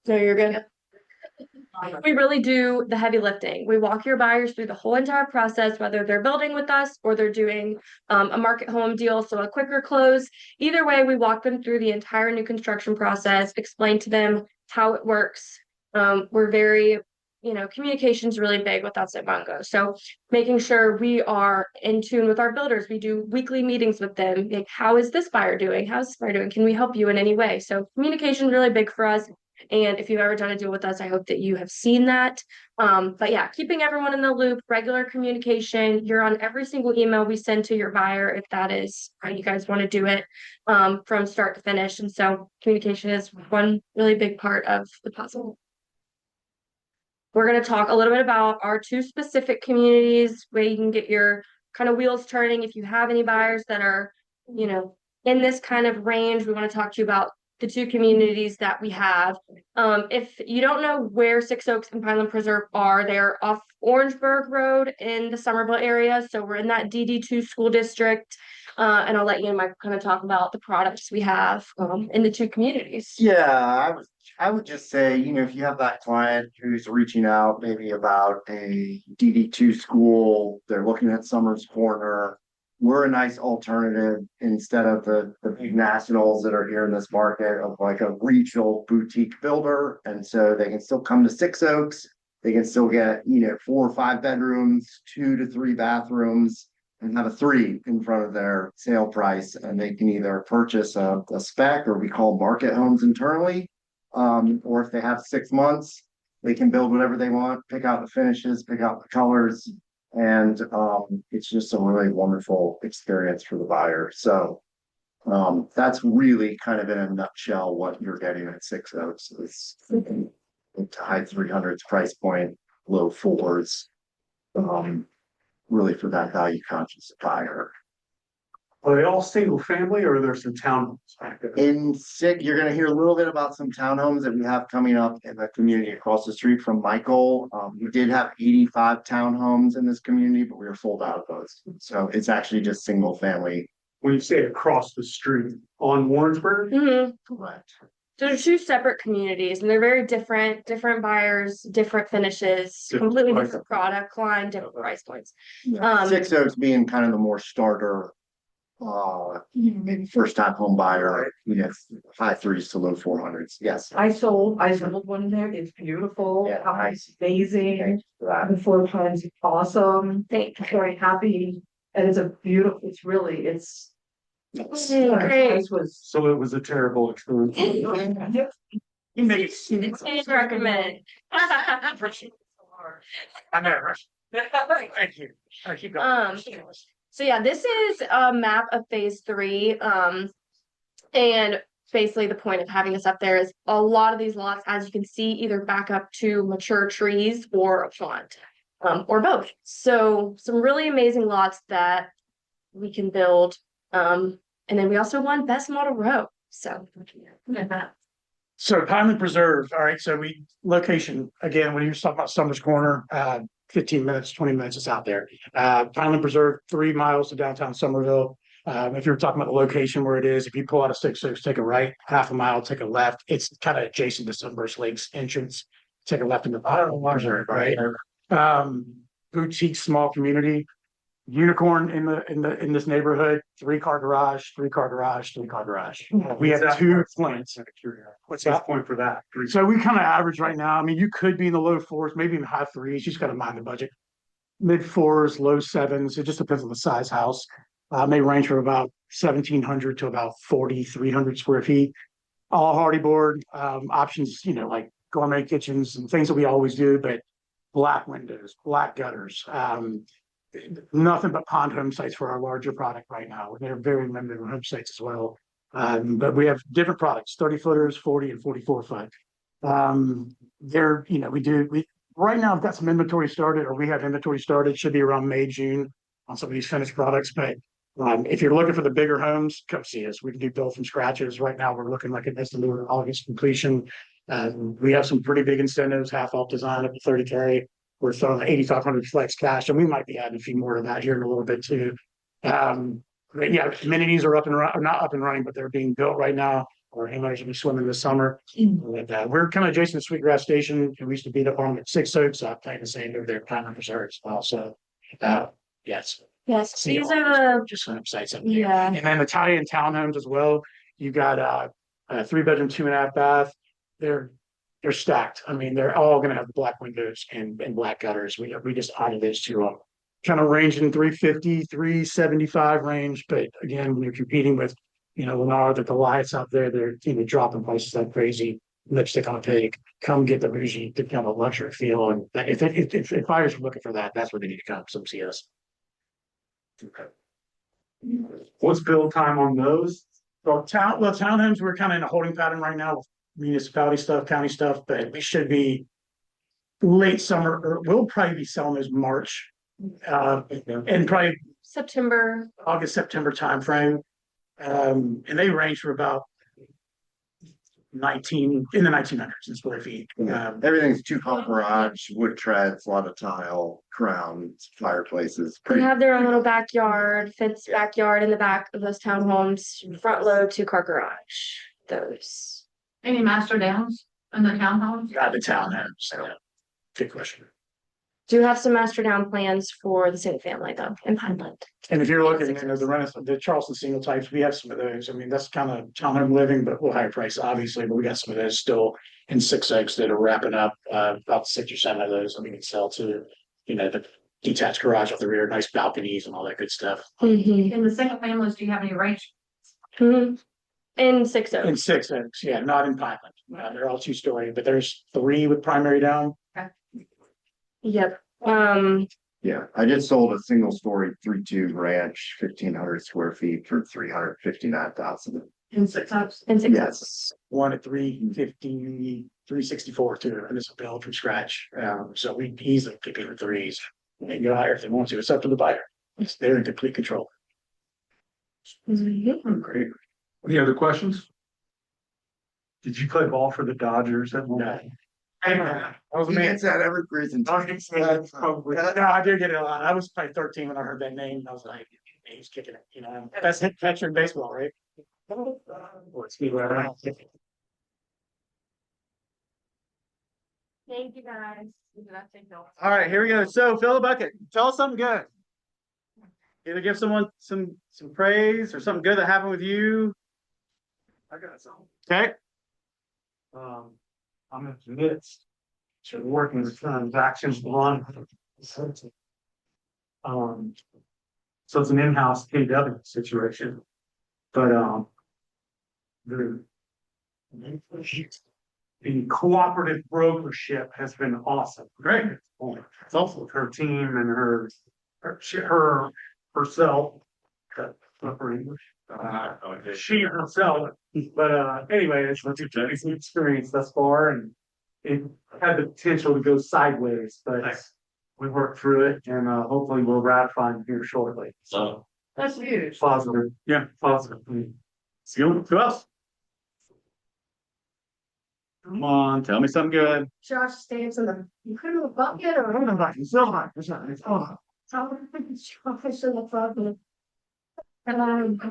No, you're good. We really do the heavy lifting. We walk your buyers through the whole entire process, whether they're building with us or they're doing a market home deal, so a quicker close. Either way, we walk them through the entire new construction process, explain to them how it works. We're very, communication is really big with us at Bungo. So making sure we are in tune with our builders. We do weekly meetings with them. Like, how is this buyer doing? How's this buyer doing? Can we help you in any way? So communication is really big for us. And if you've ever done a deal with us, I hope that you have seen that. But yeah, keeping everyone in the loop, regular communication. You're on every single email we send to your buyer if that is how you guys want to do it, from start to finish. And so communication is one really big part of the puzzle. We're going to talk a little bit about our two specific communities where you can get your kind of wheels turning. If you have any buyers that are, in this kind of range, we want to talk to you about the two communities that we have. If you don't know where Six Oaks and Pineland Preserve are, they're off Orangeburg Road in the Somerville area. So we're in that DD2 school district. And I'll let you and Mike kind of talk about the products we have in the two communities. Yeah, I would just say, if you have that client who's reaching out maybe about a DD2 school, they're looking at Summers Corner. We're a nice alternative instead of the big nationals that are here in this market of like a regional boutique builder. And so they can still come to Six Oaks. They can still get, 4 or 5 bedrooms, 2 to 3 bathrooms, and have a 3 in front of their sale price. And they can either purchase a spec, or we call market homes internally. Or if they have 6 months, they can build whatever they want, pick out the finishes, pick out the colors. And it's just a really wonderful experience for the buyer. So that's really kind of in a nutshell what you're getting at Six Oaks. It's high 300s price point, low 4s, really for that value conscious buyer. Are they all single family, or are there some townhomes back there? You're going to hear a little bit about some townhomes that we have coming up in the community across the street from Michael. We did have 85 townhomes in this community, but we were sold out of those. So it's actually just single family. When you say across the street on Warrensburg? Correct. So they're two separate communities, and they're very different buyers, different finishes, completely different product line, different price points. Six Oaks being kind of the more starter, maybe first time home buyer, high 3s to low 400s. Yes. I sold one there. It's beautiful. Yeah, Nice. Amazing. That. The 4 times awesome. Thank you. Very happy. And it's Great. So it was a terrible experience. You make it recommend. I never. Thank you. I keep going. So yeah, this is a map of phase 3. And basically the point of having this up there is a lot of these lots, as you can see, either back up to mature trees or a pond, or both. So some really amazing lots that we can build. And then we also won Best Model Row. So So Pineland Preserve, all right. So location again, when you're talking about Summers Corner, 15 minutes, 20 minutes, it's out there. Pineland Preserve, 3 miles to downtown Somerville. If you're talking about the location where it is, if you pull out of Six Oaks, take a right, half a mile, take a left. It's kind of adjacent to Sunburst Lakes entrance. Take a left in the bottom, right? Boutique, small community. Unicorn in this neighborhood, 3-car garage, 3-car garage, 3-car garage. We have 2 plants. What's that point for that? So we kind of average right now. I mean, you could be in the low 4s, maybe in the high 3s. You just got to mind the budget. Mid 4s, low 7s. It just depends on the size house. May range from about 1,700 to about 4,300 square feet. All hardy board options, like gourmet kitchens and things that we always do, but black windows, black gutters. Nothing but pond home sites for our larger product right now. They're very limited home sites as well. But we have different products, 30-footers, 40 and 44-foot. Right now I've got some inventory started, or we have inventory started, should be around May, June on some of these finished products. But if you're looking for the bigger homes, come see us. We can do build from scratches. Right now we're looking like an estimated August completion. We have some pretty big incentives, half off design up to 30K. We're throwing 8,500 flex cash, and we might be adding a few more to that here in a little bit too. But yeah, amenities are not up and running, but they're being built right now. Our homeowners will be swimming this summer. And, we're kind of adjacent to Sweetgrass Station. We used to beat up on them at Six Oaks. I plan the same over there at Pine Preserve as well. So, yes. Yes, See these all are the, just some sites up there. yeah, And then Italian townhomes as well. You got a 3-bedroom, 2.5 bath. They're stacked. I mean, they're all gonna have black windows and black gutters. We just added those to kind of ranging 350, 375 range. But again, when you're competing with, Lennar, the Goliaths out there, they're dropping prices like crazy. Lipstick on a pig. Come get the bougie, the kind of luxury feel. And if buyers are looking for that, that's where they need to come see us. What's build time on those? Townhomes, we're kind of in a holding pattern right now with municipality stuff, county stuff, but we should be late summer, or we'll probably be selling those March, and probably September. August, September timeframe. And they range from about 1900s square feet. Everything's 2-car garage, wood treads, a lot of tile, crowns, fireplaces. They have their own little backyard, fenced backyard in the back of those townhomes, front load 2-car garage. Those. Any master downs in the townhomes? Got the townhomes. Good question. Do have some master down plans for the single family though in Pineland. And if you're looking, the Charleston single types, we have some of those. I mean, that's kind of townhome living, but a little higher price, obviously. But we got some of those still in 6 Oaks that are wrapping up. About 6 or 7 of those. We can sell to, the detached garage off the rear, nice balconies and all that good stuff. Mm-hmm. In the single families, do you have any range? Mm-hmm. In 6 Oaks. In 6 Oaks, yeah, not in Pineland. They're all 2-story, but there's 3 with primary down. Yep. Yeah, I just sold a single story 3-2 ranch, 1,500 square feet for 359,000. In 6 Oaks? In 6 Yes. Oaks. One at 350, 364 too, and it's a build from scratch. So we easily pick in the threes. They can go higher if they want to. It's up to the buyer. They're in complete control. Mhm. Great. Any other questions? Did you play ball for the Dodgers at one point? I was He gets that every presentation. No, I did get it a lot. I was probably 13 when I heard that name. I was like, he's kicking it, best hit catcher in baseball, right? Thank you guys. All right, here we go. So fill the bucket. Tell us something good. Either give someone some praise or something good that happened with you. I got some. Okay. I'm in the midst of working with transactions on. So it's an in-house KW situation, but, the cooperative brokership has been awesome. Great. It's also with her team and herself. Her English. She herself, but anyway, it's an experience thus far, and it had the potential to go sideways, but we worked through it, and hopefully we'll ratify it here shortly. So That's huge. positive, Yeah. positive. Who else? Come on, tell me something good. Josh stands in the incredible bucket or Josh in the bucket.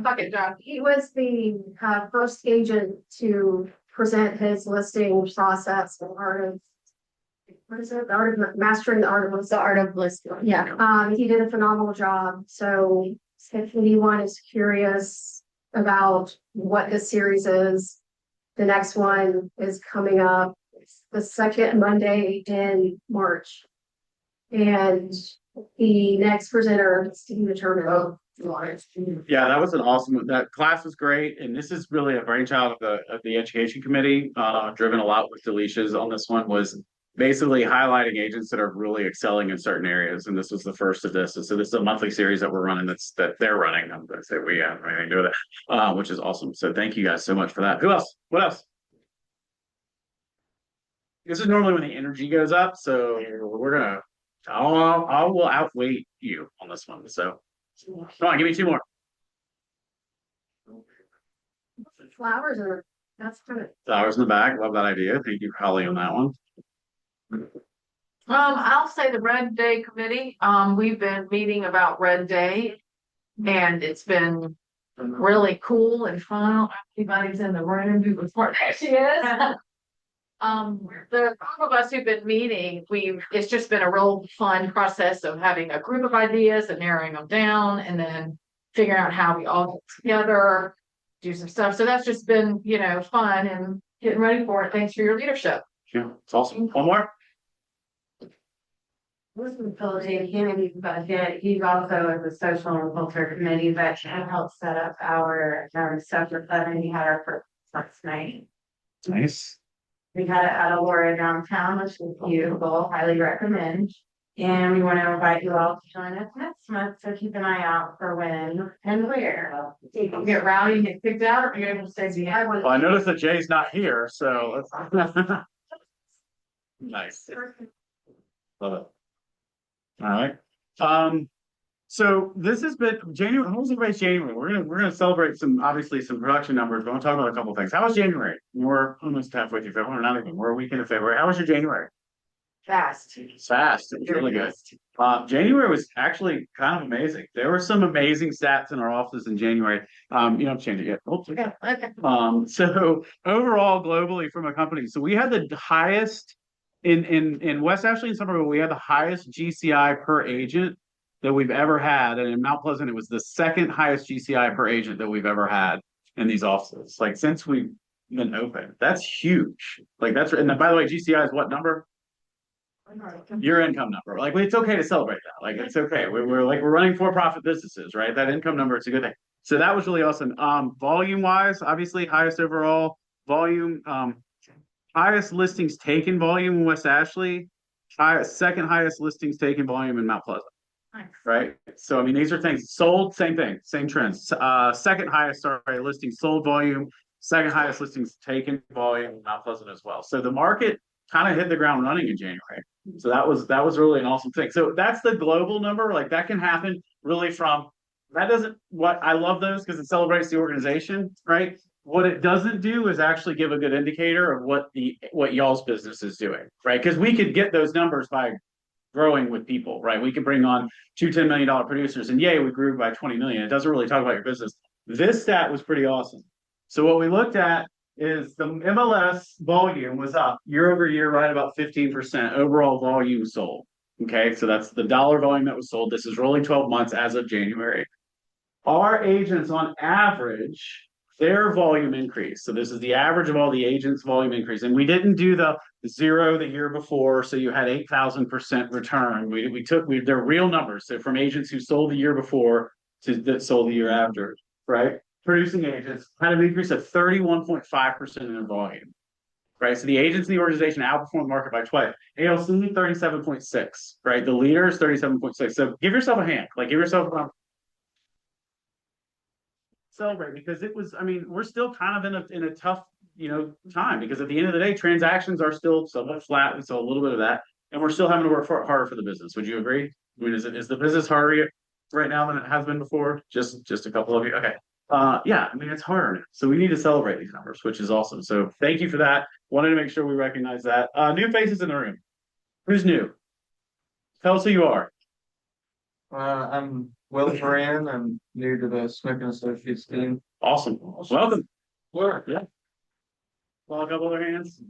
Bucket job. He was the first agent to present his listing process and art of. What is it? The art of mastering the art of The art of listing. Yeah, he did a phenomenal job. So if anyone is curious about what this series is, the next one is coming up. It's the second Monday in March. And the next presenter is to be determined. Yeah, that was that class was great. And this is really a brainchild of the education committee, driven a lot with Delicia's on this one, was basically highlighting agents that are really excelling in certain areas. And this was the first of this. And so this is a monthly series that we're running that they're running. I'm going to say we have anything to do with it, which is awesome. So thank you guys so much for that. Who else? What else? This is normally when the energy goes up. So I will outweigh you on this one. So come on, give me 2 more. Flowers are, that's kind of. Flowers in the back. Love that idea. Thank you, Holly, on that one. I'll say the Red Day Committee. We've been meeting about Red Day, and it's been really cool and fun. I don't know if anybody's in the room who was part of she is. The group of us who've been meeting, it's just been a real fun process of having a group of ideas and narrowing them down and then figuring out how we all get together, do some stuff. So that's just been, fun and getting ready for it. Thanks for your leadership. Yeah, it's awesome. One more. This is Phil J. Kennedy, but he's also in the social and culture committee that helped set up our supper club, and he had our first last night. Nice. We had it at Aurora downtown, which was beautiful, highly recommend. And we want to invite you all to join us next month, so keep an eye out for when and where. You get rowdy and get kicked out, or you're able to stay behind. Well, I noticed that Jay's not here, so let's. Nice. Love it. All right. So this has been January. How was everybody's January? We're gonna celebrate obviously some production numbers, but I want to talk about a couple of things. How was January? We're almost halfway through February, not even. We're a week into February. How was your January? Fast. It's fast. It was really good. January was actually kind of amazing. There were some amazing stats in our offices in January. You don't change it yet. Oops. Okay. So overall, globally from a company, so we had the highest in West Ashley and Somerville, we had the highest GCI per agent that we've ever had, and in Mount Pleasant, it was the second highest GCI per agent that we've ever had in these offices. Like since we've been open, that's huge. Like and by the way, GCI is what number? Your income number. Like it's okay to celebrate that. Like it's okay. We're running for-profit businesses, right? That income number, it's a good thing. So that was really awesome. Volume wise, obviously highest overall volume. Highest listings taken volume in West Ashley. Second highest listings taken volume in Mount Pleasant. Nice. Right. So I mean, these are things sold. Same thing. Same trends. Second highest listings sold volume. Second highest listings taken volume in Mount Pleasant as well. So the market kind of hit the ground running in January. So that was really an awesome thing. So that's the global number. Like that can happen really from that doesn't what I love those because it celebrates the organization, right? What it doesn't do is actually give a good indicator of what y'all's business is doing, right? Because we could get those numbers by growing with people, right? We could bring on two $10 million producers and yay, we grew by 20 million. It doesn't really talk about your business. This stat was pretty awesome. So what we looked at is the MLS volume was up year over year, right about 15% overall volume sold. Okay, so that's the dollar volume that was sold. This is rolling 12 months as of January. Our agents on average, their volume increase. So this is the average of all the agents' volume increase. And we didn't do the zero the year before. So you had 8,000% return. We took their real numbers. So from agents who sold the year before to that sold the year after, right? Producing agents had an increase of 31.5% in their volume, right? So the agents in the organization outperformed the market by twice. ALC 37.6, right? The leaders 37.6. So give yourself a hand, like give yourself a celebrate because it was. I mean, we're still kind of in a tough time because at the end of the day, transactions are still somewhat flat. We saw a little bit of that, and we're still having to work harder for the business. Would you agree? I mean, is the business harder right now than it has been before? Just a couple of you, okay. Yeah, I mean, it's harder. So we need to celebrate these numbers, which is awesome. So thank you for that. Wanted to make sure we recognize that. New faces in the room. Who's new? Tell us who you are. I'm Will Moran. I'm new to the Smith and Associates team. Awesome. Welcome. Yeah. Well, a couple other hands.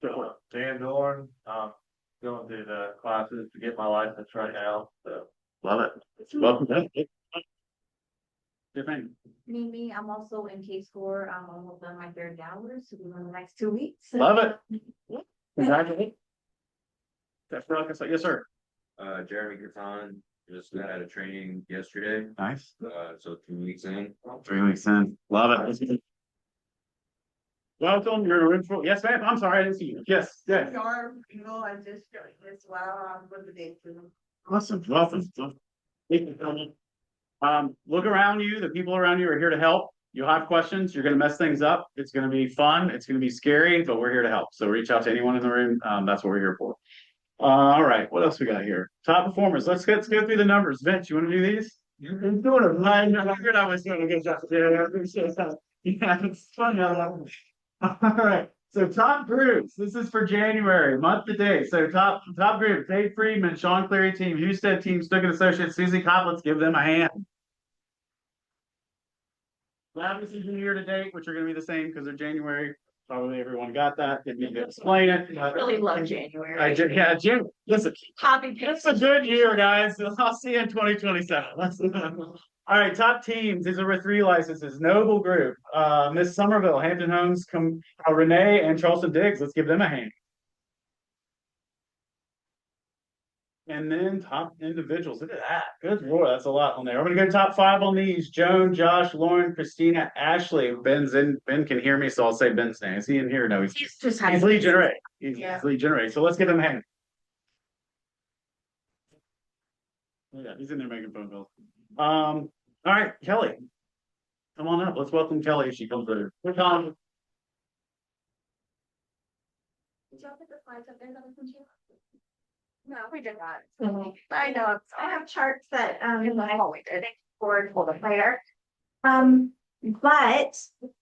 Dan Dorn. Going through the classes to get my license right now. So Love it. Welcome. Good thing. Mimi, I'm also in K-Score. I'm almost done my third hour, so we're in the next 2 weeks. Love it. Congratulations. That's rocket. Yes, sir. Jeremy Graton just got out of training yesterday. Nice. So 3 weeks in. 3 weeks in. Love it. Welcome. You're in a room full. Yes, ma'am. I'm sorry. I didn't see you. Yes. Yeah. I just joined this while I'm with the day too. Awesome. Welcome. Look around you. The people around you are here to help. You'll have questions. You're going to mess things up. It's going to be fun. It's going to be scary, but we're here to help. So reach out to anyone in the room. That's what we're here for. All right. What else we got here? Top performers. Let's go through the numbers. Vince, you want to do these? You're doing it. I figured I was doing a good job. Yeah, I appreciate that. Yeah, it's fun. All right. So top groups. This is for January, month to date. So top group: Dave Friedman, Sean Cleary team, Husted team, Stuckett Associates, Susie Kopp. Let's give them a hand. Obviously, year to date, which are gonna be the same because they're January. Probably everyone got that. Didn't need to explain it. Really love January. Yeah, Jim, listen, Copy it's paste. a good year, guys. I'll see you in 2027. All right, top teams. These are with 3 licenses. Noble Group, Miss Somerville, Hampton Homes, Renee and Charleston Diggs. Let's give them a hand. And then top individuals. Look at that. Good lord, that's a lot on there. I'm gonna go top 5 on these. Joan, Josh, Lauren, Christina, Ashley. Ben's in. Ben can hear me, so I'll say Ben's name. Is he in here? No, he's Just lead generate. He's Yeah. lead generate. So let's give him a hand. Yeah, he's in there making phone calls. All right, Kelly. Come on up. Let's welcome Kelly if she comes through. We're calling. Did y'all put the slides up there that I sent you? No, we did not. I know, I have charts that, we did. forward pull it later. But,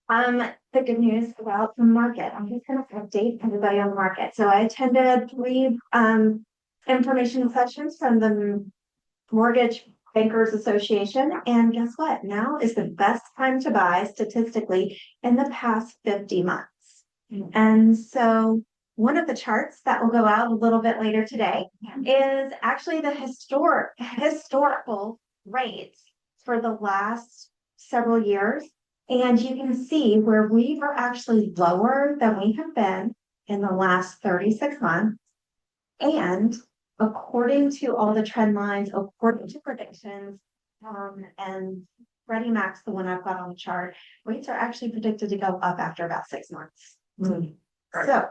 the good news about the market, I'm just gonna update everybody on the market. So I attended 3, information sessions from the Mortgage Bankers Association, and guess what? Now is the best time to buy statistically in the past 50 months. And so one of the charts that will go out a little bit later today is actually the historical rates for the last several years. And you can see where we are actually lower than we have been in the last 36 months. And according to all the trend lines, according to predictions, and Freddie Mac's the one I've got on the chart, rates are actually predicted to go up after about 6 months. So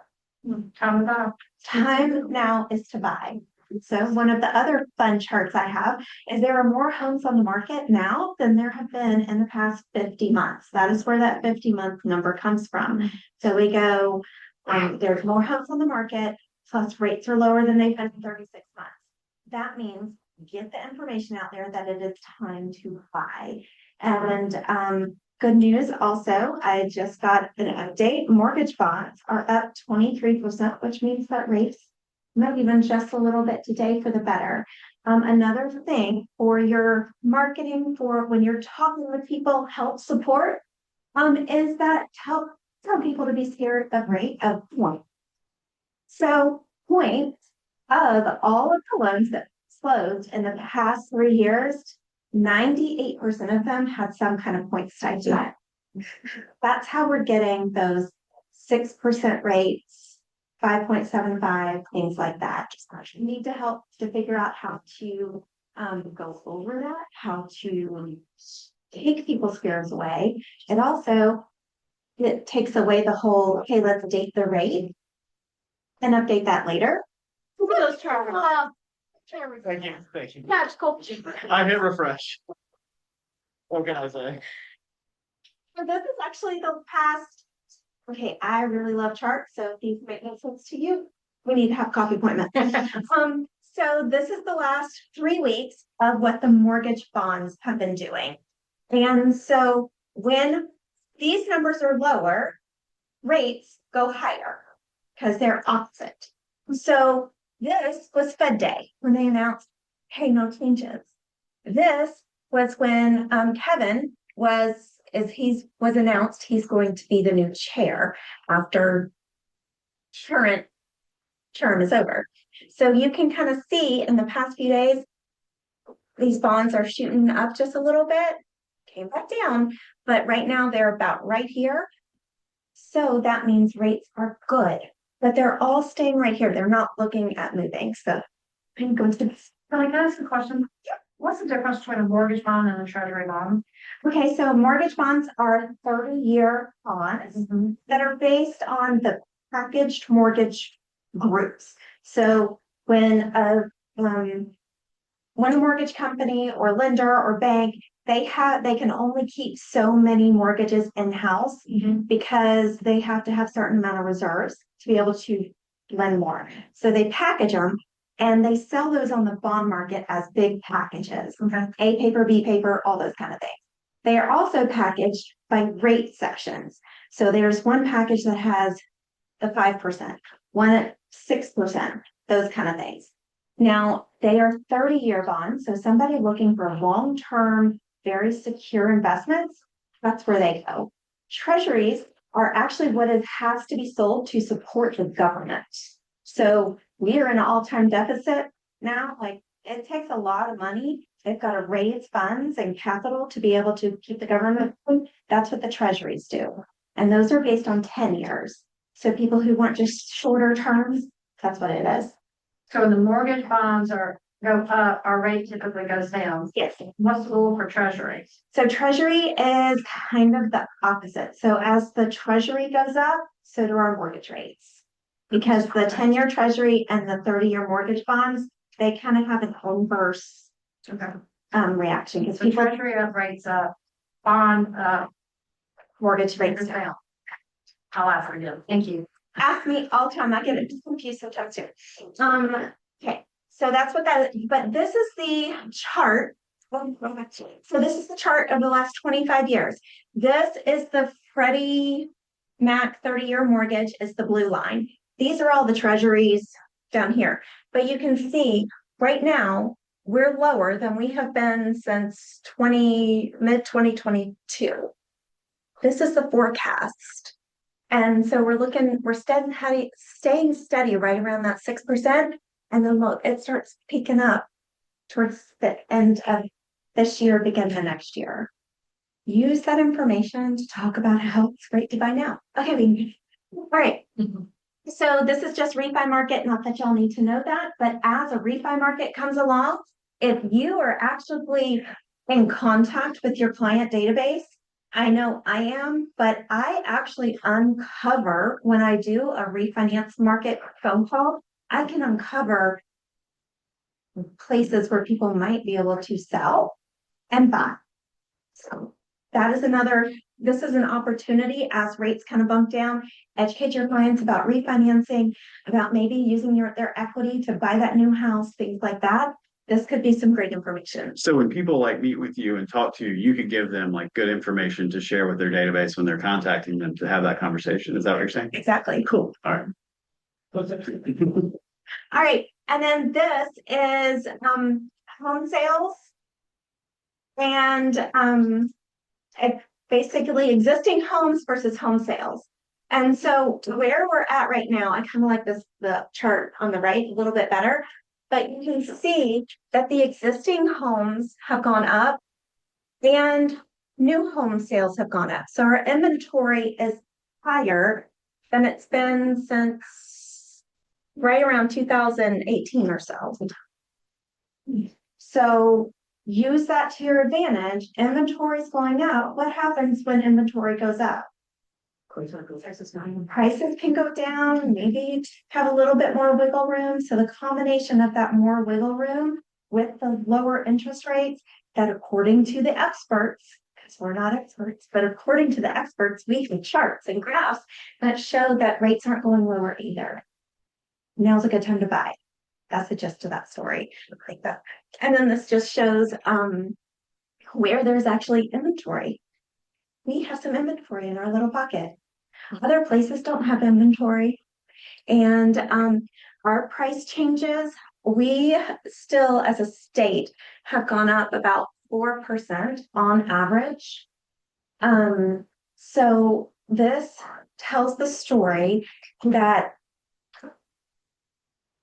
time now is to buy. So one of the other fun charts I have is there are more homes on the market now than there have been in the past 50 months. That is where that 50-month number comes from. So we go, there's more homes on the market, plus rates are lower than they've been in 36 months. That means get the information out there that it is time to buy. And good news also, I just got an update. Mortgage bonds are up 23%, which means that rates might even just a little bit today for the better. Another thing for your marketing, for when you're talking with people, help support, is that tell people to be scared of rate of point. So point of all of the loans that closed in the past 3 years, 98% of them had some kind of points tied to it. That's how we're getting those 6% rates, 5.75, things like that. You need to help to figure out how to go over that, how to take people's fears away. And also, it takes away the whole, hey, let's date the rate and update that later. Look at those charts. Thank you. Thank you. Magical. I hit refresh. What can I say? So this is actually the past. Okay, I really love charts, so if these make no sense to you, we need to have a coffee appointment. So this is the last 3 weeks of what the mortgage bonds have been doing. And so when these numbers are lower, rates go higher because they're opposite. So this was Fed Day when they announced, hey, no changes. This was when Kevin was announced he's going to be the new chair after current term is over. So you can kind of see in the past few days, these bonds are shooting up just a little bit, came back down, but right now they're about right here. So that means rates are good, but they're all staying right here. They're not looking at moving. So I'm going to. Can I ask a question? What's the difference between a mortgage bond and a treasury bond? Okay, so mortgage bonds are 30-year bonds that are based on the packaged mortgage groups. So when a mortgage company or lender or bank, they can only keep so many mortgages in-house because they have to have certain amount of reserves to be able to lend more. So they package them and they sell those on the bond market as big packages. A paper, B paper, all those kind of things. They are also packaged by rate sections. So there's one package that has the 5%, one at 6%, those kind of things. Now, they are 30-year bonds. So somebody looking for long-term, very secure investments, That's where they go. Treasuries are actually what it has to be sold to support the government. So we are in an all-time deficit now, like it takes a lot of money. They've got to raise funds and capital to be able to keep the government. That's what the treasuries do. And those are based on 10 years. So people who want just shorter terms, that's what it is. So when the mortgage bonds go up, our rate typically goes down. Yes. What's the rule for treasury? So treasury is kind of the opposite. So as the treasury goes up, so do our mortgage rates. Because the 10-year treasury and the 30-year mortgage bonds, they kind of have an inverse reaction. Because So people treasury up rates up, bond mortgage rates rates down. down. I'll ask again. Thank you. Ask me all the time. I get it confused sometimes too. Okay, so that's what that is. But this is the chart. So this is the chart of the last 25 years. This is the Freddie Mac 30-year mortgage is the blue line. These are all the treasuries down here. But you can see right now we're lower than we have been since mid 2022. This is the forecast. And so we're staying steady right around that 6%. And then look, it starts peaking up towards the end of this year, begin the next year. Use that information to talk about how it's great to buy now. Okay, all right. So this is just refi market, not that y'all need to know that, but as a refi market comes along, if you are actually in contact with your client database, I know I am, but I actually uncover when I do a refinance market phone call, I can uncover places where people might be able to sell and buy. So that is this is an opportunity as rates kind of bump down, educate your clients about refinancing, about maybe using their equity to buy that new house, things like that. This could be some great information. So when people like meet with you and talk to you, you could give them like good information to share with their database when they're contacting them to have that conversation. Is that what you're saying? Exactly. Cool. All right. All right. And then this is home sales and basically existing homes versus home sales. And so where we're at right now, I kind of like the chart on the right a little bit better, but you can see that the existing homes have gone up and new home sales have gone up. So our inventory is higher than it's been since right around 2018 or so. So use that to your advantage. Inventory is going up. What happens when inventory goes up? Prices can go down, maybe have a little bit more wiggle room. So the combination of that more wiggle room with the lower interest rates that according to the experts, because we're not experts, but according to the experts, we have charts and graphs that show that rates aren't going lower either. Now's a good time to buy. That's the gist of that story. Like that. And then this just shows where there's actually inventory. We have some inventory in our little pocket. Other places don't have inventory. And our price changes, we still as a state have gone up about 4% on average. So this tells the story that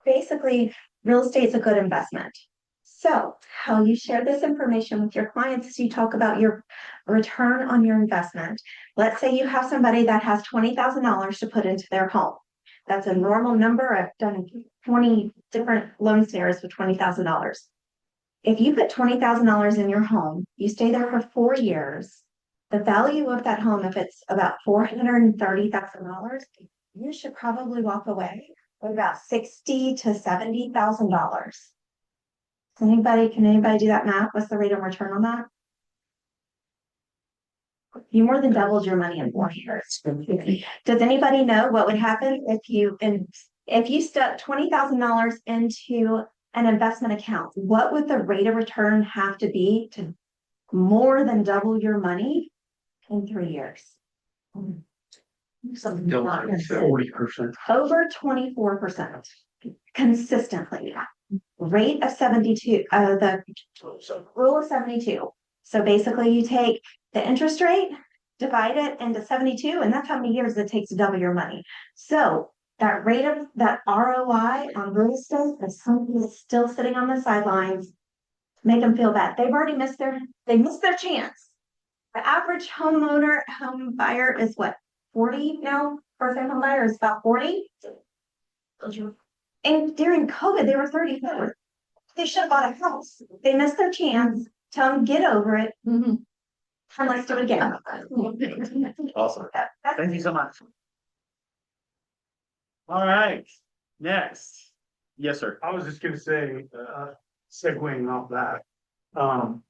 basically real estate is a good investment. So how you share this information with your clients is you talk about your return on your investment. Let's say you have somebody that has $20,000 to put into their home. That's a normal number. I've done 20 different loan scenarios with $20,000. If you put $20,000 in your home, you stay there for 4 years, the value of that home, if it's about $430,000, you should probably walk away with about $60,000 to $70,000. Can anybody do that math? What's the rate of return on that? You more than doubled your money in 4 years. Does anybody know what would happen if you stuck $20,000 into an investment account? What would the rate of return have to be to more than double your money in 3 years? 40%. Over 24% consistently. Rate of 72, the rule of 72. So basically you take the interest rate divide it into 72, and that's how many years it takes to double your money. So that rate of that ROI on real estate, if somebody is still sitting on the sidelines, make them feel bad. They've already missed their chance. The average home buyer is what, 40 now? First time home buyer is about 40. And during COVID, they were 34. They should have bought a house. They missed their chance. Tell them, get over it. And let's do it again. Awesome. That's Thank you so much. All right, next. Yes, sir. I was just gonna say, segueing off that,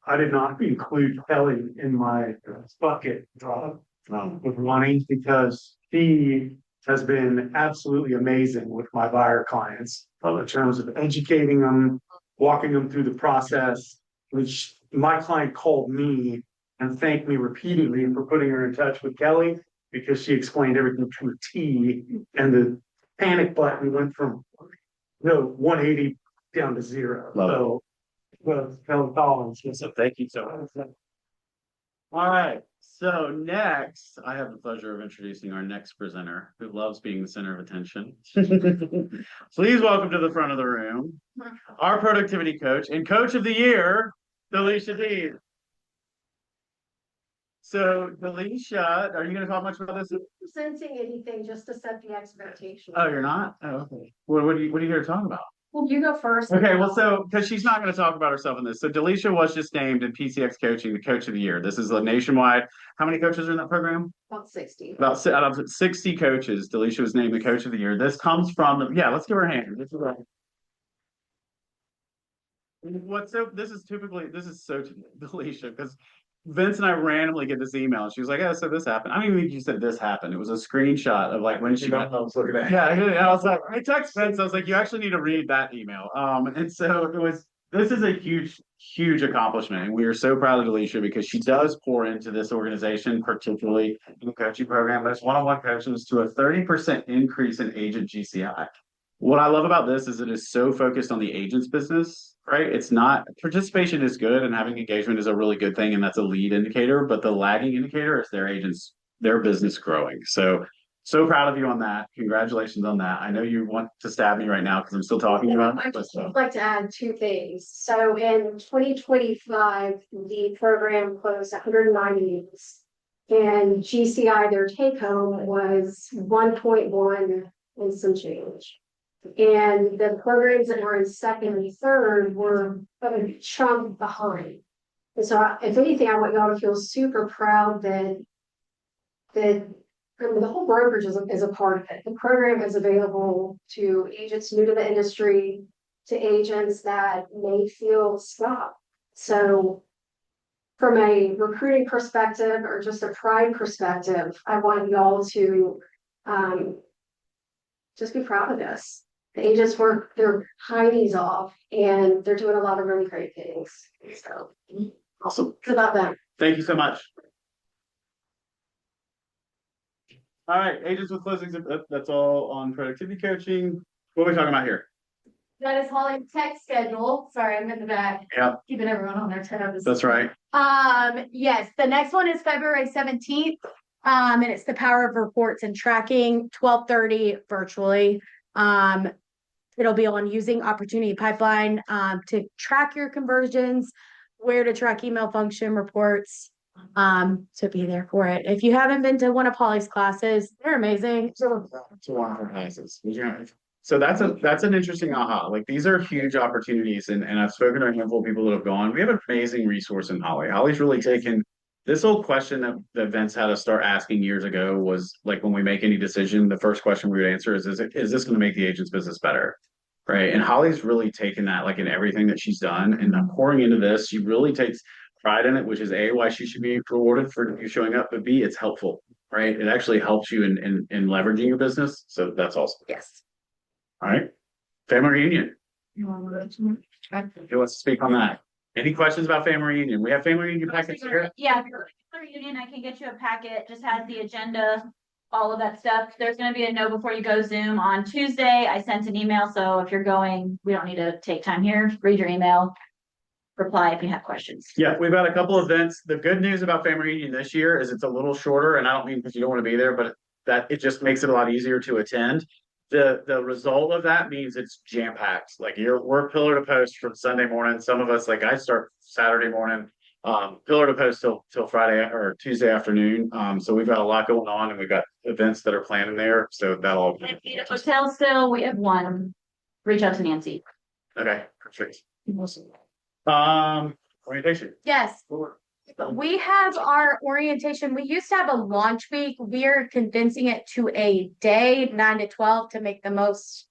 I did not include Kelly in my bucket with money because she has been absolutely amazing with my buyer clients in terms of educating them, walking them through the process, which my client called me and thanked me repeatedly for putting her in touch with Kelly because she explained everything to a T, and the panic button went from 180 down to 0. Love it. So, well, Kelly Collins. So thank you so much. All right. So next, I have the pleasure of introducing our next presenter who loves being the center of attention. Please welcome to the front of the room, our productivity coach and coach of the year, Delisha Dean. So Delisha, are you going to talk much about this? Presenting anything just to set the expectation. Oh, you're not? Oh, okay. What are you here to talk about? Well, you go first. Okay, well, so because she's not going to talk about herself in this. So Delisha was just named in PCX Coaching the Coach of the Year. This is a nationwide. How many coaches are in that program? About 60. Out of 60 coaches, Delisha was named the Coach of the Year. This comes from the, yeah, let's give her a hand. This is right. This is so Delisha, because Vince and I randomly get this email and she was like, "Oh, so this happened." I don't even think you said this happened. It was a screenshot of like when she got. I was looking at. Yeah, I was like, I text Vince. I was like, you actually need to read that email. And so this is a huge accomplishment, and we are so proud of Delisha because she does pour into this organization, particularly in the coaching program. But it's one-on-one coaches to a 30% increase in agent GCI. What I love about this is it is so focused on the agent's business, right? It's not, participation is good and having engagement is a really good thing, and that's a lead indicator, but the lagging indicator is their business growing. So proud of you on that. Congratulations on that. I know you want to stab me right now because I'm still talking about it. I'd like to add 2 things. So in 2025, the program closed 190 units, and GCI, their take home was 1.1 and some change. And the programs that were in second and third were a chunk behind. And so if anything, I want y'all to feel super proud that the whole brokerage is a part of it. The program is available to agents new to the industry, to agents that may feel stuck. So from a recruiting perspective or just a pride perspective, I want y'all to just be proud of this. The agents work their hinds off and they're doing a lot of really great things. So Awesome. it's about them. Thank you so much. All right, agents with closings, that's all on productivity coaching. What are we talking about here? That is Holly tech schedule. Sorry, I'm in the back. Yeah, Keeping everyone on their toes. that's right. Yes, the next one is February 17th. And it's the power of reports and tracking, 12:30 virtually. It'll be on using opportunity pipeline to track your conversions, where to track email function reports. So be there for it. If you haven't been to one of Holly's classes, they're amazing. It's a wonderful classes. So that's an interesting aha. Like these are huge opportunities, and I've spoken to a handful of people that have gone. We have an amazing resource in Holly. Holly's really taken this whole question that Vince had us start asking years ago was like when we make any decision, the first question we would answer is this going to make the agent's business better? Right. And Holly's really taken that like in everything that she's done and pouring into this. She really takes pride in it, which is A, why she should be rewarded for you showing up, but B, it's helpful, right? It actually helps you in leveraging your business. So that's awesome. Yes. All right. Family reunion. Who wants to speak on that? Any questions about family reunion? We have family reunion packets here. Yeah, family reunion, I can get you a packet, just has the agenda, all of that stuff. There's gonna be a know before you go Zoom on Tuesday. I sent an email, so if you're going, we don't need to take time here, read your email. reply if you have questions. Yeah, we've got a couple events. The good news about family reunion this year is it's a little shorter, and I don't mean because you don't want to be there, but that it just makes it a lot easier to attend. The result of that means it's jam packed. Like we're pillar to post from Sunday morning. Some of us, like I start Saturday morning, pillar to post till Friday or Tuesday afternoon. So we've got a lot going on, and we've got events that are planned in there. So that'll If you need a hotel still, we have one. Reach out to Nancy. okay, perfect. Orientation. Yes. We have our orientation. We used to have a launch week. We're condensing it to a day, 9 to 12, to make the most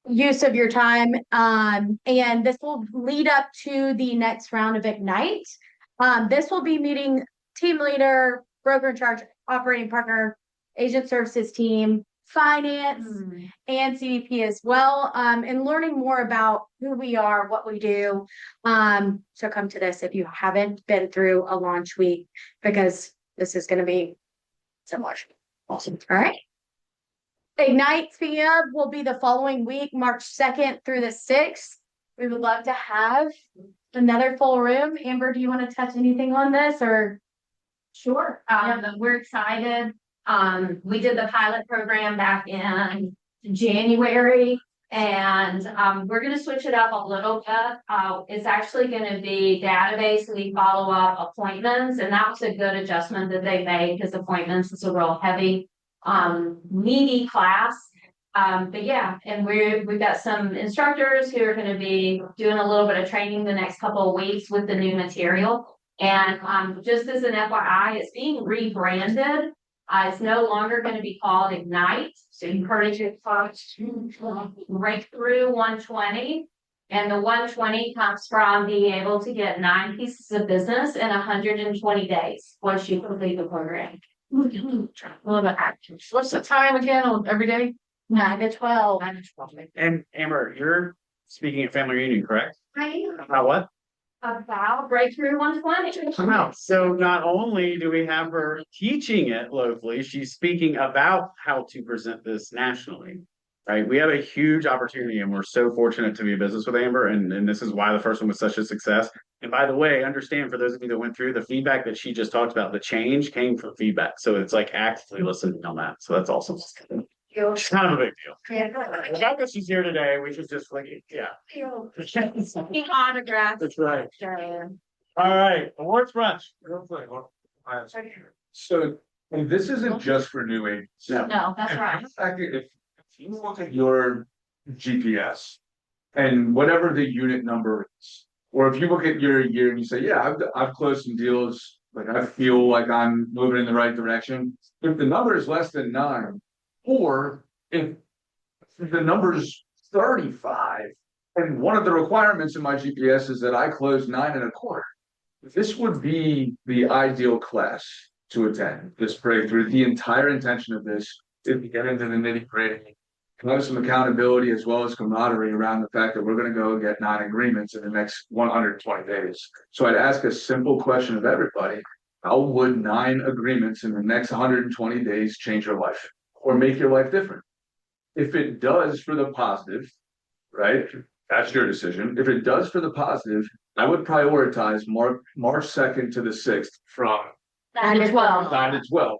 use of your time. And this will lead up to the next round of Ignite. This will be meeting team leader, broker in charge, operating partner, agent services team, finance, and CDP as well, and learning more about who we are, what we do. So come to this if you haven't been through a launch week, because this is going to be so much awesome. All right. Ignite, speaking of, will be the following week, March 2nd through the 6th. We would love to have another full room. Amber, do you want to touch anything on this or? Sure. We're excited. We did the pilot program back in January, and we're going to switch it up a little bit. It's actually going to be database follow-up appointments, and that was a good adjustment that they made because appointments is a real heavy, meaty class. But yeah, and we've got some instructors who are going to be doing a little bit of training the next couple of weeks with the new material. And just as an FYI, it's being rebranded. It's no longer going to be called Ignite. So encourage your folks to Breakthrough 120. And the 120 comes from being able to get 9 pieces of business in 120 days once you complete the program. Love it. What's the time again on every day? 9 to 12. 9 to 12. And Amber, you're speaking at family reunion, correct? Right. About what? About Breakthrough 120. Wow. So not only do we have her teaching it locally, she's speaking about how to present this nationally. Right. We have a huge opportunity, and we're so fortunate to be in business with Amber. And this is why the first one was such a success. And by the way, understand, for those of you that went through, the feedback that she just talked about, the change came from feedback. So it's like actively listening on that. So that's awesome. It's kind of a big deal. The fact that she's here today, we should just yeah. Autograph. That's right. All right, awards brunch. So, and this isn't just for new agents. No, that's right. If you look at your GPS and whatever the unit number is, or if you look at your year and you say, yeah, I've closed some deals, like I feel like I'm moving in the right direction. If the number is less than 9, or if the number is 35, and one of the requirements in my GPS is that I close 9 1/4, this would be the ideal class to attend, this breakthrough. The entire intention of this is to get into the nitty-gritty, have some accountability as well as camaraderie around the fact that we're going to go get 9 agreements in the next 120 days. So I'd ask a simple question of everybody: how would 9 agreements in the next 120 days change your life or make your life different? If it does for the positive, right? That's your decision. If it does for the positive, I would prioritize March 2nd to the 6th from 9 to 12. 9 to 12.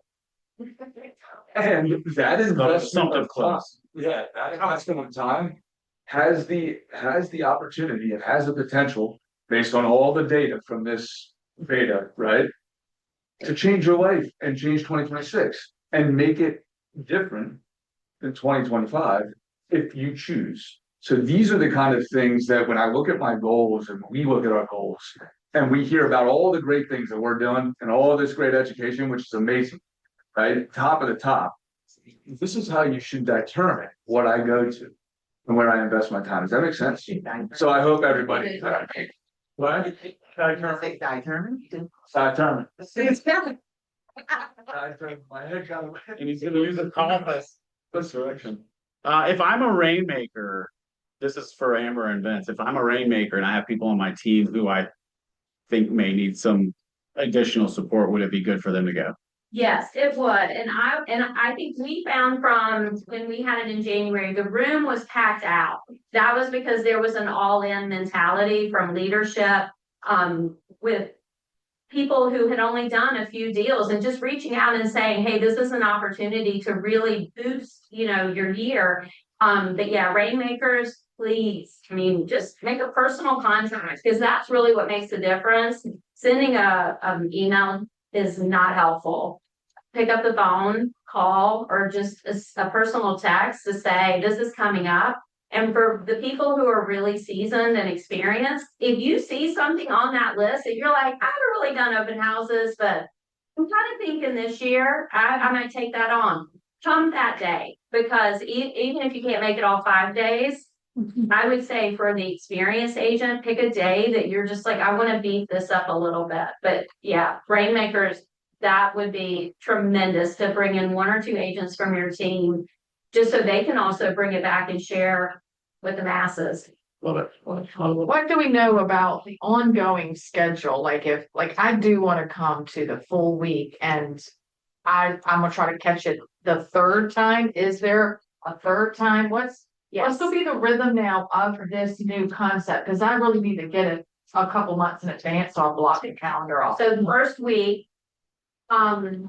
And that investment of close. yeah, that investment of time has the opportunity, it has the potential, based on all the data from this beta, right, to change your life and change 2026 and make it different than 2025 if you choose. So these are the kind of things that when I look at my goals and we look at our goals and we hear about all the great things that we're doing and all this great education, which is amazing, right? Top of the top. This is how you should determine what I go to and where I invest my time. Does that make sense? So I hope everybody. What? Determine. My head got away. And he's going to use a compass. This direction. If I'm a rainmaker, this is for Amber and Vince. If I'm a rainmaker and I have people on my team who I think may need some additional support, would it be good for them to go? Yes, it would. And I think we found from when we had it in January, the room was packed out. That was because there was an all-in mentality from leadership. with people who had only done a few deals and just reaching out and saying, hey, this is an opportunity to really boost, your year. But yeah, rainmakers, please, I mean, just make a personal contact because that's really what makes a difference. Sending a email is not helpful. Pick up the phone, call, or just a personal text to say, this is coming up. And for the people who are really seasoned and experienced, if you see something on that list that you're like, I haven't really done open houses, but I'm kind of thinking this year, I might take that on. Come that day, because even if you can't make it all 5 days, I would say for the experienced agent, pick a day that you're just like, I want to beat this up a little bit. But yeah, rainmakers, that would be tremendous to bring in 1 or 2 agents from your team, just so they can also bring it back and share with the masses. Love it. What do we know about the ongoing schedule? Like if, like I do want to come to the full week and I'm gonna try to catch it the 3rd time. Is there a 3rd time? What's gonna be the rhythm now of this new concept? Because I really need to get it a couple months in advance, so I'll block the calendar off. So the first week, and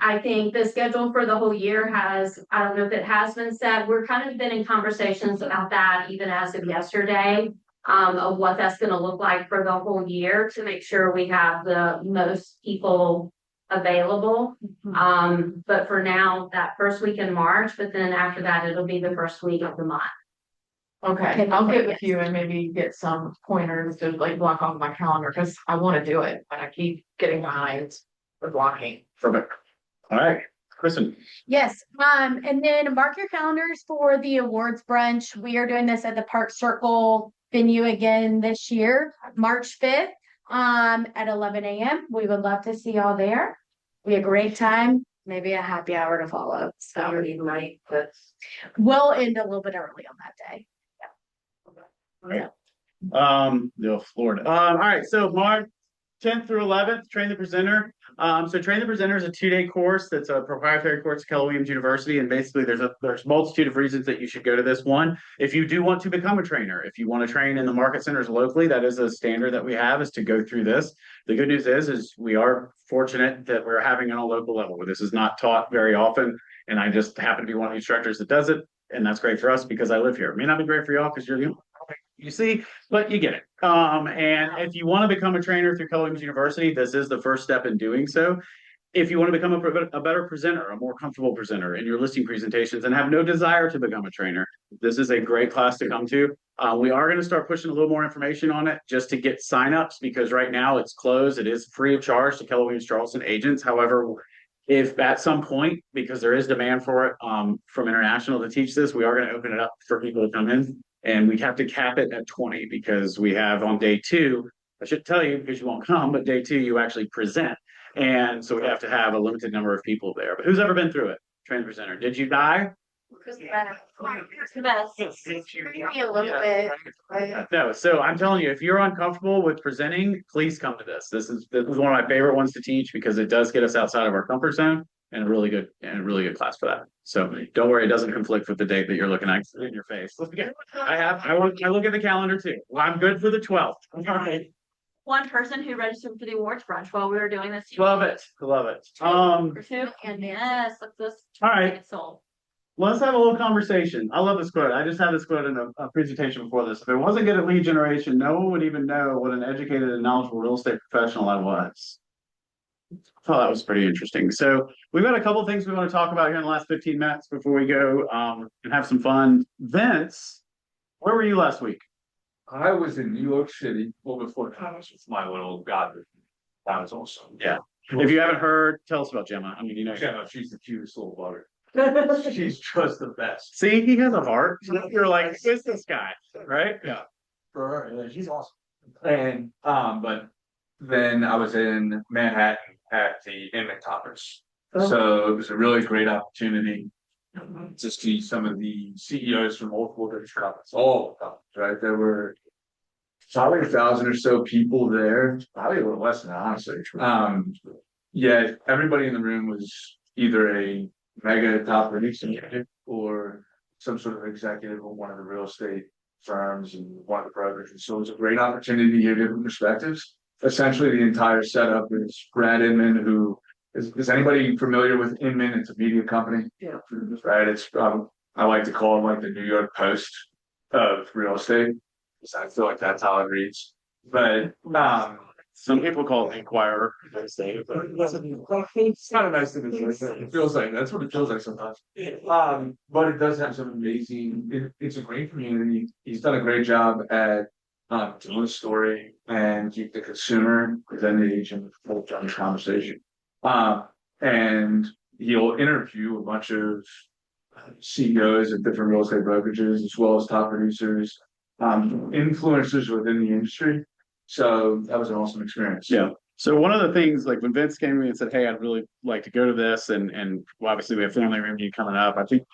I think the schedule for the whole year has, I don't know if it has been set. We're kind of been in conversations about that even as of yesterday, of what that's going to look like for the whole year to make sure we have the most people available. But for now, that first week in March, but then after that, it'll be the first week of the month. Okay, I'll get with you and maybe get some pointers to like block off my calendar because I want to do it, but I keep getting behind with blocking. Perfect. All right, Kristen. Yes, and then mark your calendars for the awards brunch. We are doing this at the Park Circle venue again this year, March 5th, at 11 a.m. We would love to see y'all there. Be a great time, maybe a happy hour to follow. So we'll end a little bit early on that day. Right. Florida. All right, so March 10th through 11th, train the presenter. So train the presenter is a 2-day course that's a proprietary course at Keller Williams University, and basically there's multitude of reasons that you should go to this one. If you do want to become a trainer, if you want to train in the market centers locally, that is a standard that we have, is to go through this. The good news is we are fortunate that we're having it on a local level. This is not taught very often, and I just happen to be one of the instructors that does it, and that's great for us because I live here. It may not be great for y'all because you're the only you see, but you get it. And if you want to become a trainer through Keller Williams University, this is the first step in doing so. If you want to become a better presenter, a more comfortable presenter in your listing presentations and have no desire to become a trainer, this is a great class to come to. We are going to start pushing a little more information on it just to get signups because right now it's closed. It is free of charge to Keller Williams Charleston agents. However, if at some point, because there is demand for it from international to teach this, we are going to open it up for people to come in. And we have to cap it at 20 because we have on day 2, I should tell you because you won't come, but day 2, you actually present. And so we have to have a limited number of people there. But who's ever been through it? Train presenter. Did you die? Maybe a little bit. No, so I'm telling you, if you're uncomfortable with presenting, please come to this. This is one of my favorite ones to teach because it does get us outside of our comfort zone. And a really good class for that. So don't worry, it doesn't conflict with the date that you're looking at in your face. I look at the calendar too. Well, I'm good for the 12th. All right. One person who registered for the awards brunch while we were doing this. Love it. And yes, let's all right. Let's have a little conversation. I love this quote. I just had this quote in a presentation before this. If it wasn't good at lead generation, no one would even know what an educated and knowledgeable real estate professional I was. I thought that was pretty interesting. So we've got a couple of things we want to talk about here in the last 15 minutes before we go and have some fun. Vince, where were you last week? I was in New York City. Well, before I was with my little god. That was awesome. Yeah. If you haven't heard, tell us about Gemma. I mean, Gemma, she's the cutest little bugger. She's just the best. See, he has a heart. You're like, who's this guy? Right? Yeah. For her, she's awesome. And but then I was in Manhattan at the Inman Conference. So it was a really great opportunity to see some of the CEOs from multiple different companies, all the companies, right? There were probably 1,000 or so people there, probably a little less than that, honestly. Yeah, everybody in the room was either a mega top producing or some sort of executive or one of the real estate firms and one of the brokerages. So it was a great opportunity to hear different perspectives. Essentially, the entire setup is Brad Inman, who is anybody familiar with Inman? It's a media company. Yeah. Right. It's I like to call it like the New York Post of real estate. Because I feel like that's how it reads. But Some people call it Inquirer. They say, but it's not a nice thing to say. It feels like that's what it feels like sometimes. But it does have some amazing. It's a great community. He's done a great job at telling the story and keep the consumer within the agent full conversation. And he'll interview a bunch of CEOs of different real estate brokerages, as well as top producers, influencers within the industry. So that was an awesome experience. Yeah. So one of the things, like when Vince came to me and said, "Hey, I'd really like to go to this," and well, obviously we have family reunion coming up. I think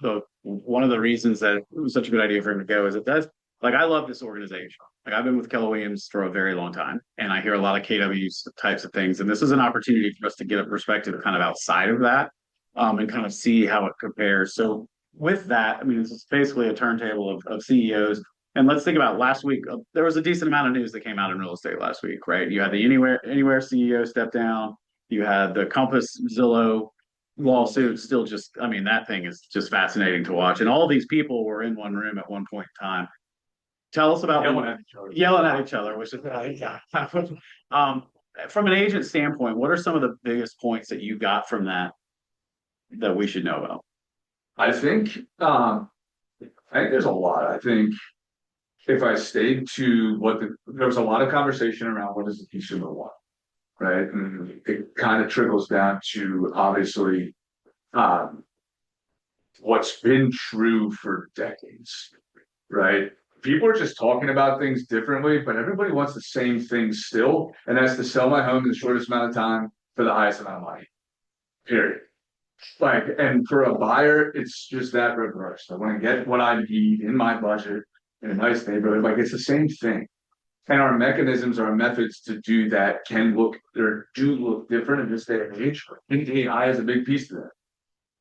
one of the reasons that it was such a good idea for him to go is it does. Like I love this organization. Like I've been with Keller Williams for a very long time, and I hear a lot of KW's types of things. And this is an opportunity for us to get a perspective kind of outside of that, and kind of see how it compares. So with that, I mean, it's basically a turntable of CEOs. And let's think about last week. There was a decent amount of news that came out in real estate last week, right? You had the Anywhere CEO step down. You had the Compass Zillow lawsuit. Still, just I mean, that thing is just fascinating to watch. And all these people were in one room at one point in time. Tell us about yelling at each other, which is yeah. From an agent standpoint, what are some of the biggest points that you got from that we should know about? I think there's a lot. I think if I stayed to there was a lot of conversation around what does the consumer want, right? And it kind of trickles down to obviously what's been true for decades, right? People are just talking about things differently, but everybody wants the same thing still, and that's to sell my home in the shortest amount of time for the highest amount of money. Period. Like, and for a buyer, it's just that reverse. I want to get what I need in my budget in a nice neighborhood. Like, it's the same thing. And our mechanisms, our methods to do that can look or do look different in this day and age. And AI is a big piece of that.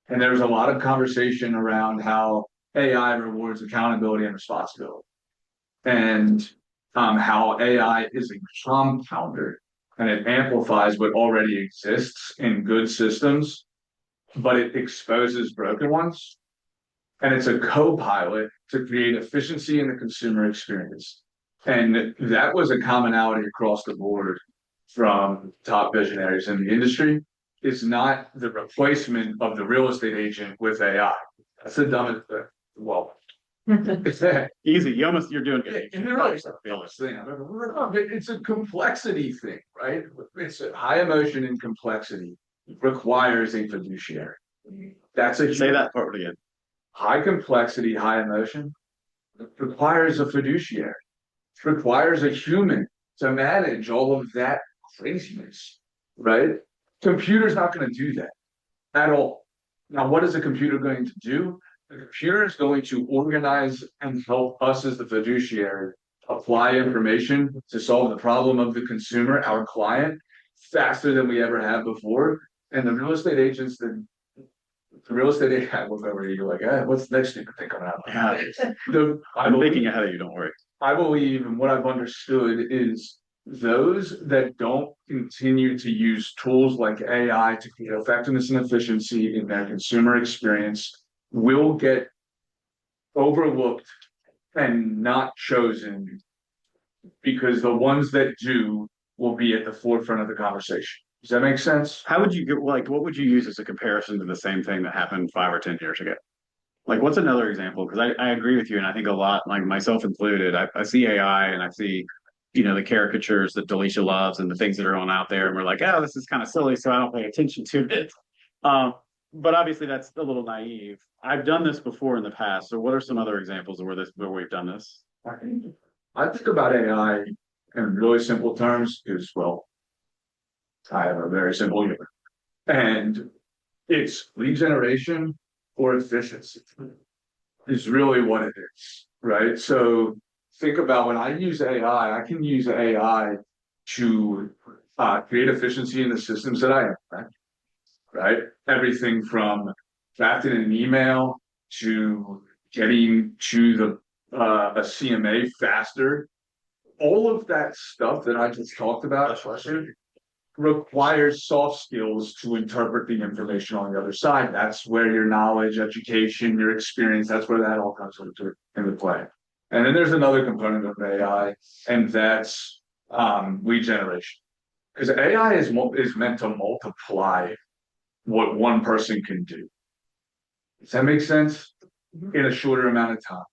And there was a lot of conversation around how AI rewards accountability and responsibility. And how AI is a compounder and it amplifies what already exists in good systems, but it exposes broken ones. And it's a co-pilot to create efficiency in the consumer experience. And that was a commonality across the board from top visionaries in the industry. It's not the replacement of the real estate agent with AI. That's the dumbest thing. Well, it's that easy. You're doing good. It's a complexity thing, right? It's a high emotion and complexity requires a fiduciary. Say that part again. High complexity, high emotion requires a fiduciary. It requires a human to manage all of that craziness, right? Computer's not going to do that at all. Now, what is a computer going to do? The computer is going to organize and help us as the fiduciary apply information to solve the problem of the consumer, our client, faster than we ever have before. And the real estate agents that the real estate agent look over you're like, what's the next stupid thing coming out? I'm thinking ahead of you, don't worry. I believe, and what I've understood is those that don't continue to use tools like AI to create effectiveness and efficiency in their consumer experience will get overlooked and not chosen, because the ones that do will be at the forefront of the conversation. Does that make sense? How would you get, like, what would you use as a comparison to the same thing that happened 5 or 10 years ago? Like, what's another example? Because I agree with you, and I think a lot, like myself included, I see AI and I see, the caricatures that Delisha loves and the things that are on out there, and we're like, oh, this is kind of silly, so I don't pay attention to it. But obviously that's a little naive. I've done this before in the past. So what are some other examples of where we've done this? I think about AI in really simple terms is, well, I have a very simple humor. And it's lead generation or efficiency is really what it is, right? So think about when I use AI, I can use AI to create efficiency in the systems that I have, right? Everything from drafting an email to getting to a CMA faster. All of that stuff that I just talked about requires soft skills to interpret the information on the other side. That's where your knowledge, education, your experience, that's where that all comes into play. And then there's another component of AI, and that's lead generation. Because AI is meant to multiply what one person can do. Does that make sense? In a shorter amount of time,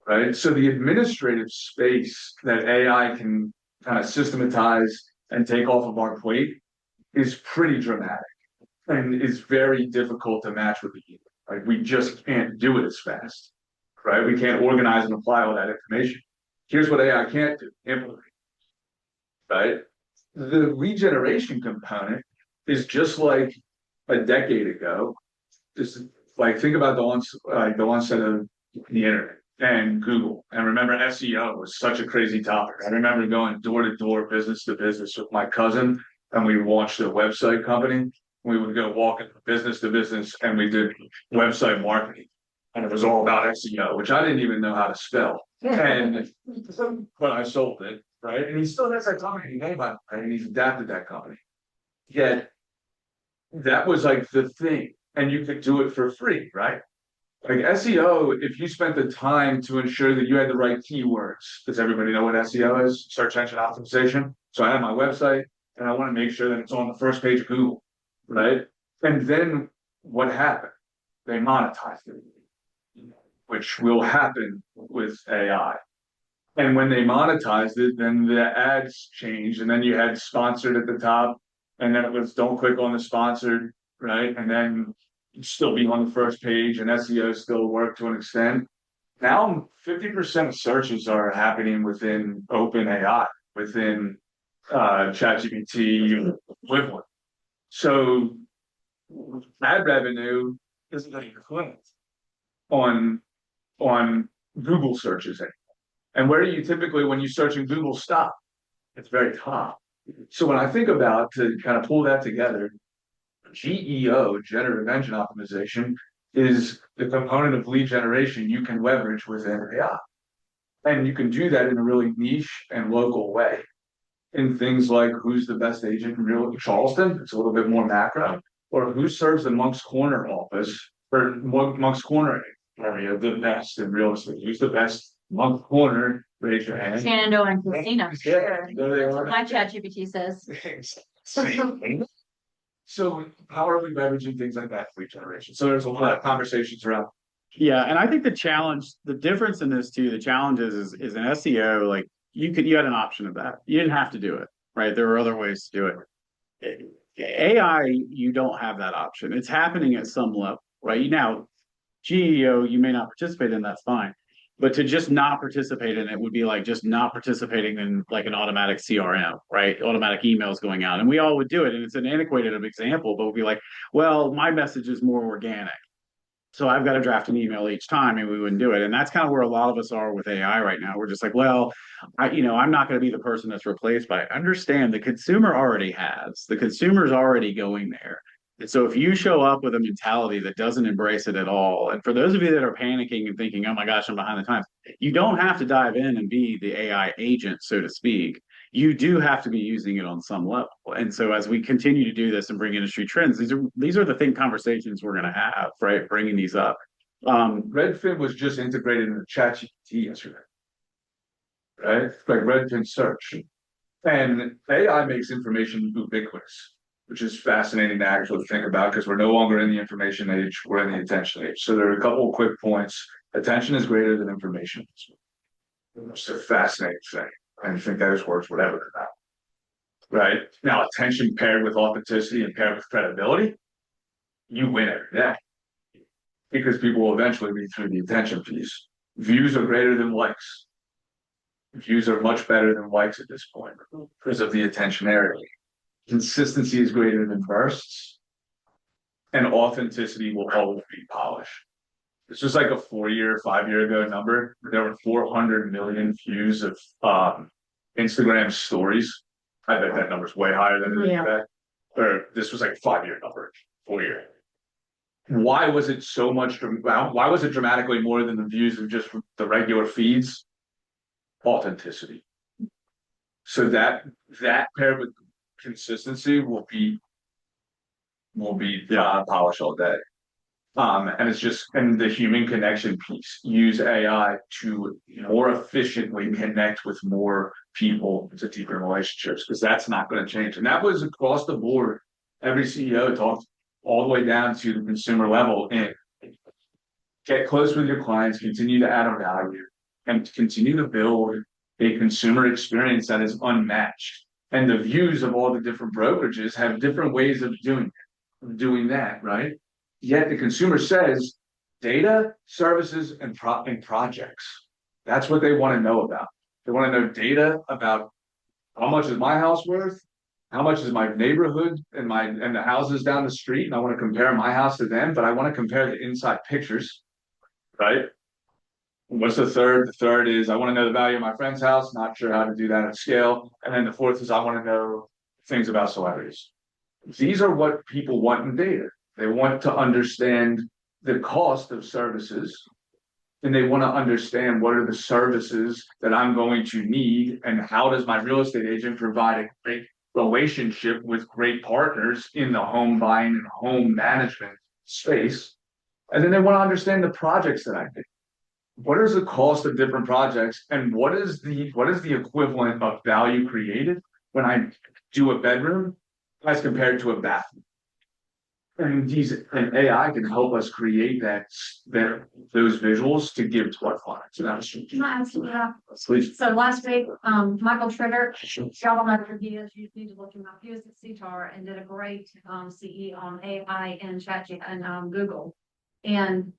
right? So the administrative space that AI can kind of systematize and take off of our plate is pretty dramatic and is very difficult to match with the human. Like we just can't do it as fast, right? We can't organize and apply all that information. Here's what AI can't do: implement, right? The regeneration component is just like a decade ago. Just like think about the onset of the internet and Google. And remember, SEO was such a crazy topic. I remember going door to door, business to business with my cousin, and we launched a website company. We would go walking business to business, and we did website marketing, and it was all about SEO, which I didn't even know how to spell. And but I sold it, right? And he still has that company name, by the way, and he's adapted that company. Yet that was like the thing, and you could do it for free, right? Like SEO, if you spent the time to ensure that you had the right keywords, does everybody know what SEO is? Search engine optimization. So I have my website and I want to make sure that it's on the first page of Google, right? And then what happened? They monetized it, which will happen with AI. And when they monetized it, then the ads changed, and then you had sponsored at the top, and then it was don't click on the sponsored, right? And then still be on the first page, and SEO still work to an extent. Now 50% of searches are happening within OpenAI, within ChatGPT equivalent. So ad revenue isn't an equivalent on Google searches. And where do you typically, when you search in Google, stop? It's very top. So when I think about to kind of pull that together, GEO, generative engine optimization, is the component of lead generation you can leverage within AI. And you can do that in a really niche and local way. In things like who's the best agent in real Charleston, it's a little bit more macro, or who serves the Monk's Corner office or Monk's Corner area the best in real estate. Who's the best Monk's Corner? Raise your hand. Shenandoah and Christina, for sure. There they That's are. what my chat GPT says. So how are we leveraging things like that for lead generation? So there's a lot of conversations around. Yeah, and I think the difference in this too, the challenge is in SEO, like you had an option of that. You didn't have to do it, right? There were other ways to do it. AI, you don't have that option. It's happening at some level, right? Now, GEO, you may not participate in, that's fine. But to just not participate in it would be like just not participating in like an automatic CRM, right? Automatic emails going out. And we all would do it. And it's an antiquated example, but we'd be like, well, my message is more organic. So I've got to draft an email each time, and we wouldn't do it. And that's kind of where a lot of us are with AI right now. We're just like, well, I'm not going to be the person that's replaced by it. Understand the consumer already has. The consumer's already going there. And so if you show up with a mentality that doesn't embrace it at all, and for those of you that are panicking and thinking, oh my gosh, I'm behind the times, you don't have to dive in and be the AI agent, so to speak. You do have to be using it on some level. And so as we continue to do this and bring industry trends, these are the conversations we're going to have, right? Bringing these up. Redfin was just integrated into ChatGPT yesterday, right? Like Redfin search. And AI makes information ubiquitous, which is fascinating to actually think about because we're no longer in the information age, we're in the attention age. So there are a couple of quick points. Attention is greater than information. It's a fascinating thing. I think those words would ever come out. Right? Now, attention paired with authenticity and paired with credibility, you win every day. Because people will eventually read through the attention piece. Views are greater than likes. Views are much better than likes at this point because of the attentionarity. Consistency is greater than bursts. And authenticity will always be polished. It's just like a 5-year ago number. There were 400 million views of Instagram stories. I bet that number's way higher than it is today. Or this was like a 5-year number, 4-year. why was it so much, why was it dramatically more than the views of just the regular feeds? Authenticity. So that paired with consistency will be polished all day. And it's just, and the human connection piece, use AI to more efficiently connect with more people to deeper relationships, because that's not going to change. And that was across the board. Every CEO talked all the way down to the consumer level, and get close with your clients, continue to add a value, and continue to build a consumer experience that is unmatched. And the views of all the different brokerages have different ways of doing that, right? Yet the consumer says data, services, and projects. That's what they want to know about. They want to know data about how much is my house worth, how much is my neighborhood and the houses down the street, and I want to compare my house to them, but I want to compare the inside pictures, right? What's the third? The third is I want to know the value of my friend's house, not sure how to do that at scale. And then the fourth is I want to know things about celebrities. These are what people want in data. They want to understand the cost of services, and they want to understand what are the services that I'm going to need, and how does my real estate agent provide a great relationship with great partners in the home buying and home management space. And then they want to understand the projects that I do. What is the cost of different projects, and what is the equivalent of value created when I do a bedroom as compared to a bathroom? And AI can help us create those visuals to give to our clients. And that's Can I ask you that? please. So last week, Michael Trigger, y'all don't know who he is, you need to look him up. He was at CTAR and did a great CE on AI and ChatGPT and Google. And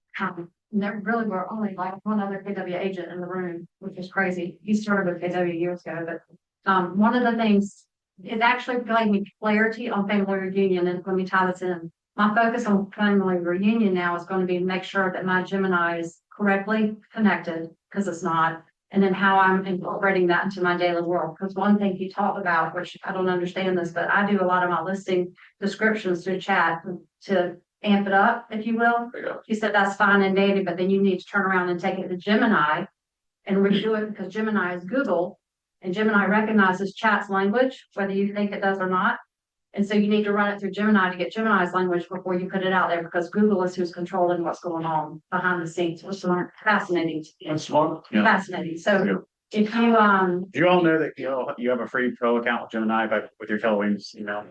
there really were only like one other KW agent in the room, which is crazy. He started with KW years ago, but one of the things, it actually gave me clarity on family reunion, and let me tie this in. My focus on family reunion now is going to be to make sure that my Gemini is correctly connected, because it's not, and then how I'm incorporating that into my daily world. Because one thing he talked about, which I don't understand this, but I do a lot of my listing descriptions through chat to amp it up, if you will. He said that's fine and dandy, but then you need to turn around and take it to Gemini and redo it, because Gemini is Google, and Gemini recognizes chat's language, whether you think it does or not. And so you need to run it through Gemini to get Gemini's language before you put it out there, because Google is who's controlling what's going on behind the scenes, which is fascinating. That's smart. Yeah. Fascinating. So Yeah. if you Do you all know that you have a free pro account with Gemini with your Telewings email?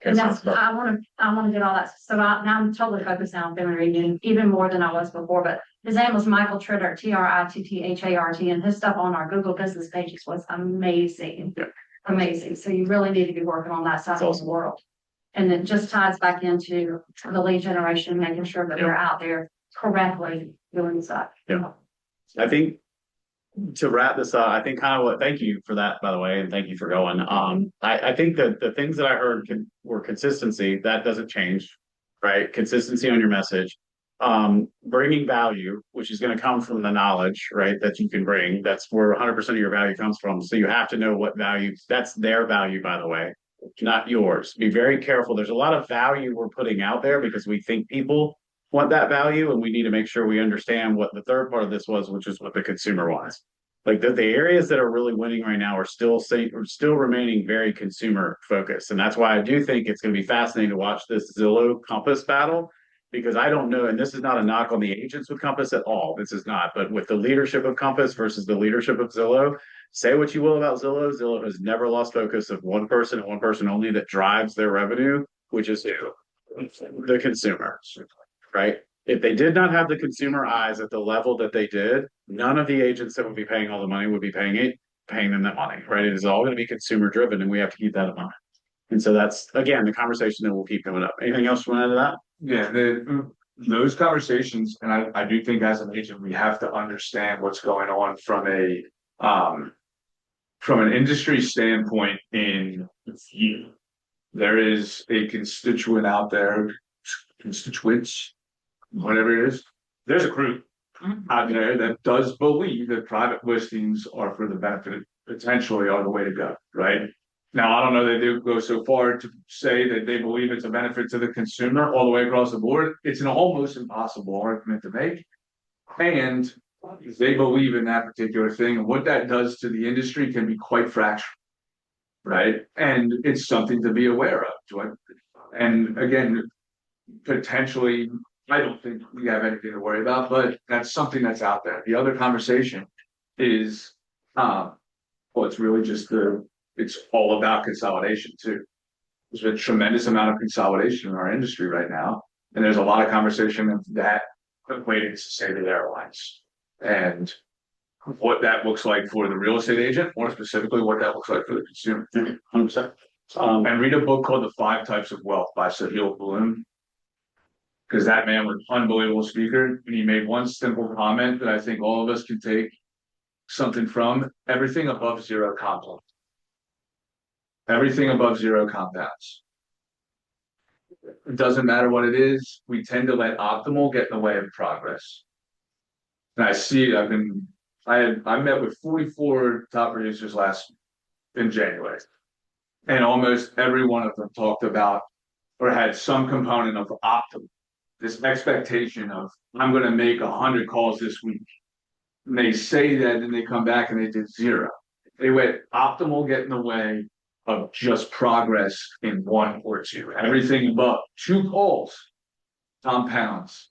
and that's I want to get all that. So now I'm totally focused now on family reunion, even more than I was before. But his name was Michael Trittart, Trittart, and his stuff on our Google business pages was amazing. Yeah. Amazing. So you really need to be working on that side of the world. And it just ties back into the lead generation, making sure that we're out there correctly doing stuff. Yeah. I think to wrap this up, I think thank you for that, by the way, and thank you for going. I think that the things that I heard were consistency. That doesn't change, right? Consistency on your message. Bringing value, which is going to come from the knowledge, right, that you can bring. That's where 100% of your value comes from. So you have to know what value, that's their value, by the way, not yours. Be very careful. There's a lot of value we're putting out there because we think people want that value, and we need to make sure we understand what the third part of this was, which is what the consumer wants. Like the areas that are really winning right now are still remaining very consumer focused. And that's why I do think it's going to be fascinating to watch this Zillow Compass battle, because I don't know, and this is not a knock on the agents with Compass at all. This is not, but with the leadership of Compass versus the leadership of Zillow, say what you will about Zillow. Zillow has never lost focus of one person and one person only that drives their revenue, which is who? The consumer, right? If they did not have the consumer eyes at the level that they did, none of the agents that would be paying all the money would be paying them that money, right? It is all going to be consumer driven, and we have to keep that in mind. And so that's, again, the conversation that will keep coming up. Anything else you want to add to that? Yeah, those conversations, and I do think as an agent, we have to understand what's going on from an industry standpoint in view. There is a constituent out there, constituents, whatever it is. There's a group out there that does believe that private listings are for the benefit, potentially are the way to go, right? Now, I don't know that they would go so far to say that they believe it's a benefit to the consumer all the way across the board. It's an almost impossible argument to make. And they believe in that particular thing, and what that does to the industry can be quite fractured, right? And it's something to be aware of. And again, potentially, I don't think we have anything to worry about, but that's something that's out there. The other conversation is, well, it's really just it's all about consolidation too. There's been a tremendous amount of consolidation in our industry right now, and there's a lot of conversation of that equated to say the airlines and what that looks like for the real estate agent, more specifically, what that looks like for the consumer. 100%. And read a book called The 5 Types of Wealth by Sahil Bloom. Because that man was an unbelievable speaker, and he made one simple comment that I think all of us can take something from: everything above zero compounds. Everything above zero compounds. It doesn't matter what it is. We tend to let optimal get in the way of progress. And I see it. I met with 44 top producers in January. And almost every one of them talked about or had some component of optimal. This expectation of, I'm going to make 100 calls this week. And they say that, and they come back and they did 0. They went optimal get in the way of just progress in 1 or 2. Everything above 2 calls compounds.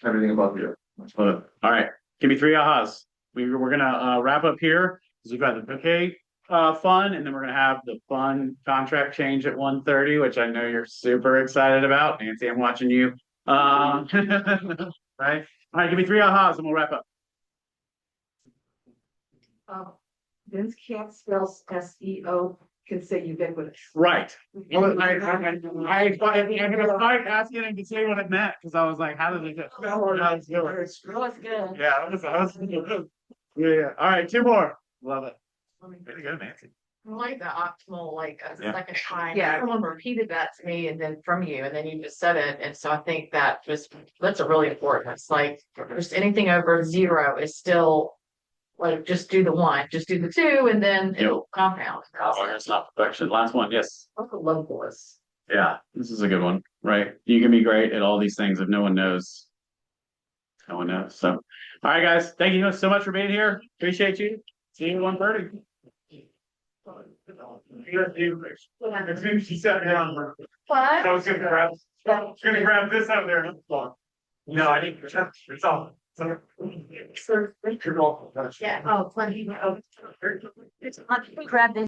Everything above 0. All right. Give me 3 ahas. We're gonna wrap up here because we've got the bouquet fun, and then we're gonna have the fun contract change at 1:30, which I know you're super excited about. Nancy, I'm watching you. Right. All right, give me 3 ahas and we'll wrap up. Vince can't spell SEO, can say ubiquitous. Right. I'm gonna start asking him to say what it meant because I was like, how did it go? It's good. Yeah, yeah. All right, 2 more. Love it. Way to go, Nancy. I like the optimal, like a Yeah. second time. Yeah. Someone repeated that to me and then from you, and then you just said it. And so I think that's a really important. It's like just anything over 0 is still like, just do the 1, just do the 2, and then it'll compound. It's not perfection. Last one, yes. Also love this. Yeah, this is a good one, right? You can be great at all these things if no one knows. No one knows. So, all right, guys, thank you so much for being here. Appreciate you. See you at 1:30. As soon as she sat down, What? I was gonna grab this out there. No, I didn't. It's all. Yeah. Oh, plenty. Grab this.